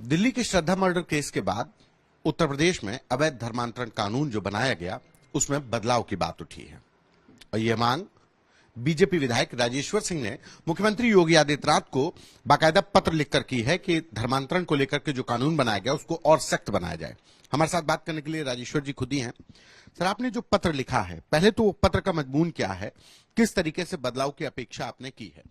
दिल्ली के श्रद्धा murder case के बाद उत्तर प्रदेश में अवैध धर्मांतरण कानून जो बनाया गया उसमें बदलाव की बात उठी है और यह मांग बीजेपी विधायक राजेश्वर सिंह ने मुख्यमंत्री योगी आदित्यनाथ को बाकायदा पत्र लिखकर की है कि धर्मांतरण को लेकर के जो कानून बनाया गया उसको और सख्त बनाया जाए। हमारे साथ बात करने के लिए राजेश्वर जी खुद ही हैं। सर, आपने जो पत्र लिखा है, पहले तो पत्र का मजमून क्या है, किस तरीके से बदलाव की अपेक्षा आपने की है?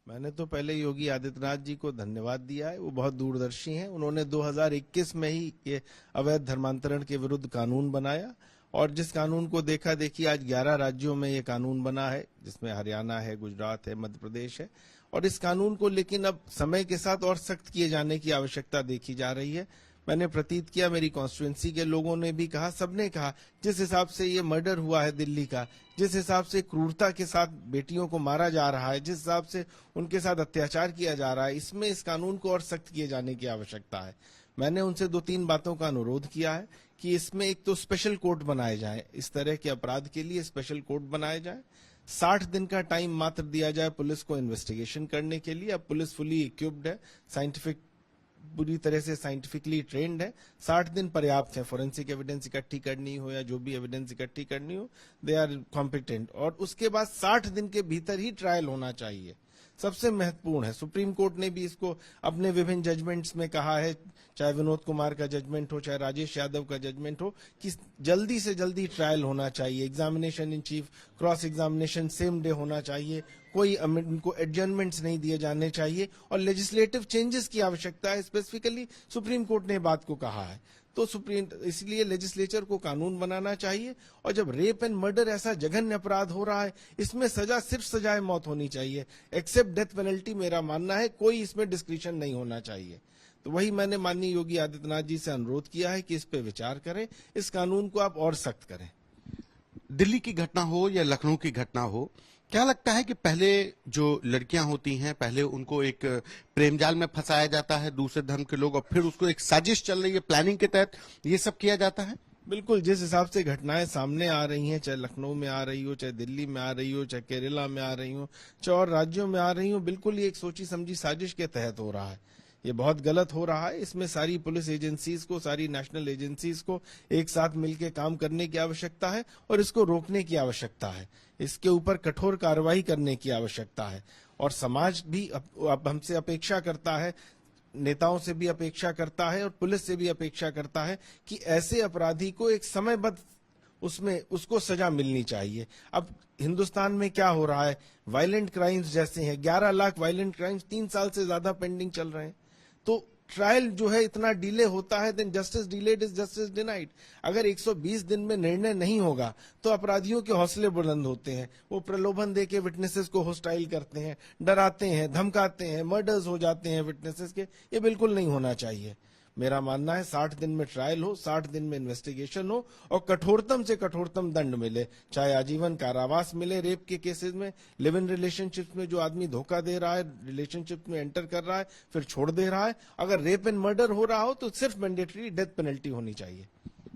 मैंने तो पहले योगी आदित्यनाथ जी को धन्यवाद दिया है। वो बहुत दूरदर्शी हैं। उन्होंने 2021 में ही ये अवैध धर्मांतरण के विरुद्ध कानून बनाया और जिस कानून को देखा देखी आज 11 राज्यों में ये कानून बना है, जिसमें हरियाणा है, गुजरात है, मध्य प्रदेश है। और इस कानून को लेकिन अब समय के साथ और सख्त किए जाने की आवश्यकता देखी जा रही है। मैंने प्रतीत किया, मेरी कॉन्स्टिट्यूएंसी के लोगों ने भी कहा, सबने कहा, जिस हिसाब से ये मर्डर हुआ है दिल्ली का, जिस हिसाब से क्रूरता के साथ बेटियों को मारा जा रहा है, जिस हिसाब से उनके साथ अत्याचार किया जा रहा है, इसमें इस कानून को और सख्त किए जाने की आवश्यकता है। मैंने उनसे 2-3 बातों का अनुरोध किया है कि इसमें एक तो स्पेशल कोर्ट बनाए जाए, इस तरह के अपराध के लिए स्पेशल कोर्ट बनाए जाए। 60 दिन का टाइम मात्र दिया जाए पुलिस को इन्वेस्टिगेशन करने के लिए। अब पुलिस फुली इक्विप्ड है, पूरी तरह से साइंटिफिकली ट्रेंड है। 60 दिन पर्याप्त है। फोरेंसिक एविडेंस इकट्ठी करनी हो या जो भी एविडेंस इकट्ठी करनी हो, दे आर कॉम्पिटेंट। और उसके बाद 60 दिन के भीतर ही ट्रायल होना चाहिए, सबसे महत्वपूर्ण है। सुप्रीम कोर्ट ने भी इसको अपने विभिन्न जजमेंट्स में कहा है, चाहे विनोद कुमार का जजमेंट हो, चाहे राजेश यादव का जजमेंट हो, कि जल्दी से जल्दी ट्रायल होना चाहिए। Examination in chief, cross examination same day होना चाहिए, कोई इनको एडजर्नमेंट्स नहीं दिए जाने चाहिए और लेजिस्लेटिव चेंजेस की आवश्यकता है। स्पेसिफिकली सुप्रीम कोर्ट ने बात को कहा है। तो इसलिए लेजिस्लेचर को कानून बनाना चाहिए। और जब रेप एंड मर्डर ऐसा जघन्य अपराध हो रहा है, इसमें सजा सिर्फ सजाए मौत होनी चाहिए, एक्सेप्ट डेथ पेनल्टी। मेरा मानना है कोई इसमें डिस्क्रिशन नहीं होना चाहिए। तो वही मैंने माननीय योगी आदित्यनाथ जी से अनुरोध किया है कि इस पे विचार करें, इस कानून को आप और सख्त करें। दिल्ली की घटना हो या लखनऊ की घटना हो, क्या लगता है कि पहले जो लड़कियां होती हैं, पहले उनको एक प्रेम जाल में फंसाया जाता है दूसरे धर्म के लोग और फिर उसको एक साजिश चल रही है, प्लानिंग के तहत ये सब किया जाता है? बिल्कुल, जिस हिसाब से घटनाएं सामने आ रही हैं, चाहे लखनऊ में आ रही हो, चाहे दिल्ली में आ रही हो, चाहे केरला में आ रही हो, चाहे और राज्यों में आ रही हो, बिल्कुल ये एक सोची समझी साजिश के तहत हो रहा है। ये बहुत गलत हो रहा है। इसमें सारी पुलिस एजेंसीज को, सारी नेशनल एजेंसीज को एक साथ मिलकर काम करने की आवश्यकता है और इसको रोकने की आवश्यकता है। इसके ऊपर कठोर कार्रवाई करने की आवश्यकता है। और समाज भी अब हमसे अपेक्षा करता है, नेताओं से भी अपेक्षा करता है और पुलिस से भी अपेक्षा करता है कि ऐसे अपराधी को एक समयबद्ध उसमें उसको सजा मिलनी चाहिए। अब हिंदुस्तान में क्या हो रहा है, वायलेंट क्राइम्स जैसे हैं, 11 लाख वायलेंट क्राइम्स 3 साल से ज्यादा पेंडिंग चल रहे हैं। तो ट्रायल जो है इतना डिले होता है, then justice delayed is justice denied. अगर 120 दिन में निर्णय नहीं होगा तो अपराधियों के हौसले बुलंद होते हैं, वो प्रलोभन दे के विटनेसेस को होस्टाइल करते हैं, डराते हैं, धमकाते हैं, मर्डर्स हो जाते हैं विटनेसेस के। ये बिल्कुल नहीं होना चाहिए। मेरा मानना है 60 दिन में ट्रायल हो, 60 दिन में इन्वेस्टिगेशन हो और कठोरतम से कठोरतम दंड मिले, चाहे आजीवन कारावास मिले रेप के केसेस में, लिव इन रिलेशनशिप में जो आदमी धोखा दे रहा है, रिलेशनशिप में एंटर कर रहा है फिर छोड़ दे रहा है, अगर रेप एंड मर्डर हो रहा हो तो सिर्फ मैंडेटरी डेथ पेनल्टी होनी चाहिए।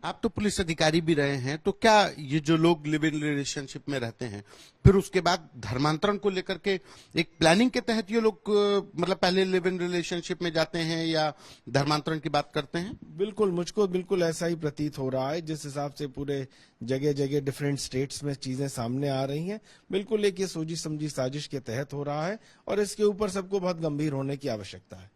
आप तो पुलिस अधिकारी भी रहे हैं, तो क्या ये जो लोग लिव इन रिलेशनशिप में रहते हैं फिर उसके बाद धर्मांतरण को लेकर के एक प्लानिंग के तहत ये लोग मतलब पहले लिव इन रिलेशनशिप में जाते हैं या धर्मांतरण की बात करते हैं? बिल्कुल, मुझको बिल्कुल ऐसा ही प्रतीत हो रहा है। जिस हिसाब से पूरे जगह जगह डिफरेंट स्टेट्स में चीजें सामने आ रही हैं, बिल्कुल एक ये सोची समझी साजिश के तहत हो रहा है और इसके ऊपर सबको बहुत गंभीर होने की आवश्यकता है।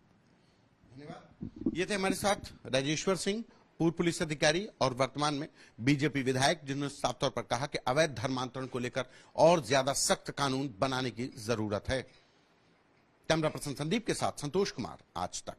धन्यवाद। ये थे हमारे साथ राजेश्वर सिंह, पूर्व पुलिस अधिकारी और वर्तमान में बीजेपी विधायक, जिन्होंने साफ तौर पर कहा कि अवैध धर्मांतरण को लेकर और ज्यादा सख्त कानून बनाने की जरूरत है। कैमरा पर्सन संदीप के साथ संतोष कुमार, आज तक।